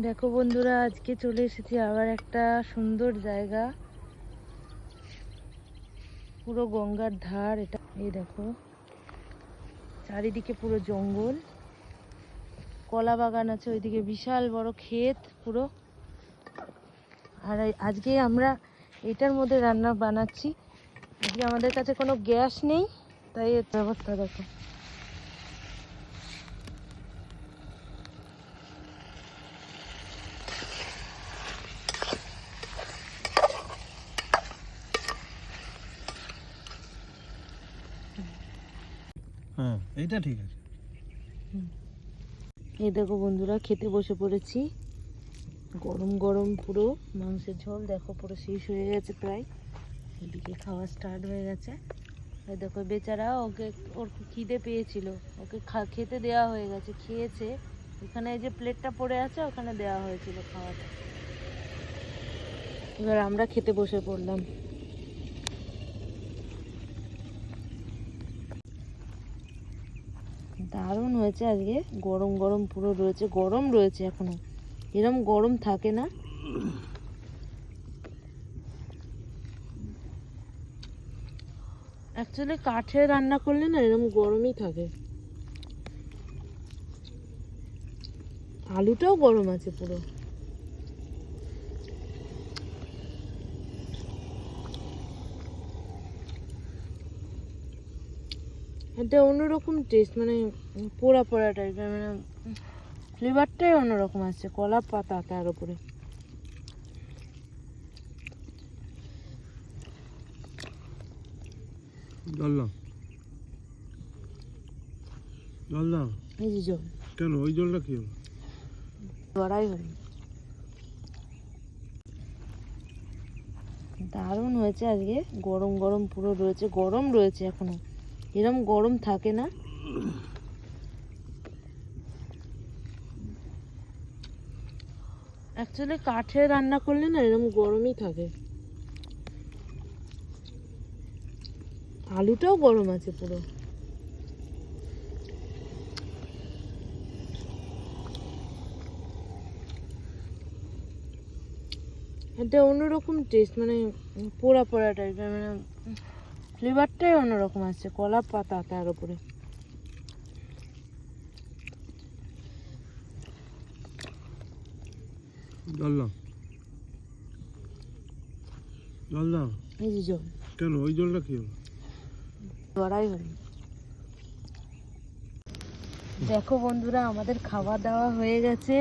দেখো বন্ধুরা, আজকে চলে এসেছি আবার একটা সুন্দর জায়গা, পুরো গঙ্গার ধার। এটা এই দেখো, চারিদিকে পুরো জঙ্গল, কলা বাগান আছে, ওইদিকে বিশাল বড় ক্ষেত পুরো। আর আজকে আমরা এটার মধ্যে রান্না বানাচ্ছি। আজকে আমাদের কাছে কোনো গ্যাস নেই, তাই এর ব্যবস্থা দেখো। হ্যাঁ, এইটা ঠিক আছে। এই দেখো বন্ধুরা, খেতে বসে পড়েছি। গরম গরম পুরো মাংসের ঝোল, দেখো পুরো শেষ হয়ে গেছে প্রায়। এদিকে খাওয়া স্টার্ট হয়ে গেছে। এই দেখো বেচারা, ওর খিদে পেয়েছিল, ওকে খেতে দেওয়া হয়ে গেছে, খেয়েছে। এখানে এই যে প্লেটটা পড়ে আছে, ওখানে দেওয়া হয়েছিল খাওয়াটা। এবার আমরা খেতে বসে পড়লাম। দারুণ হয়েছে আজকে, গরম গরম পুরো রয়েছে, গরম রয়েছে এখনো, এরম গরম থাকে না। অ্যাকচুয়ালি কাঠে রান্না করলে না এরকম গরমই থাকে। আলুটাও গরম আছে পুরো। এটা অন্যরকম টেস্ট, মানে পোড়া পোড়া টাইপের, মানে ফ্লেভারটাই অন্যরকম আছে, কলা পাতা তার উপরে। জল দাও, জল দাও। এই যে জল। কেন ওই জলটা কি হলো? গড়াই হল। দারুণ হয়েছে আজকে, গরম গরম পুরো রয়েছে, গরম রয়েছে এখনো, এরম গরম থাকে না। অ্যাকচুয়ালি কাঠে রান্না করলে না এরকম গরমই থাকে। আলুটাও গরম আছে পুরো। এটা অন্যরকম টেস্ট, মানে পোড়া পোড়া টাইপের, মানে ফ্লেভারটাই অন্যরকম আছে, কলা পাতা তার উপরে। জল দাও, জল দাও। এই যে জল। কেন ওই জলটা কি হলো? গড়াই হল। দেখো বন্ধুরা, আমাদের খাওয়া দাওয়া হয়ে গেছে।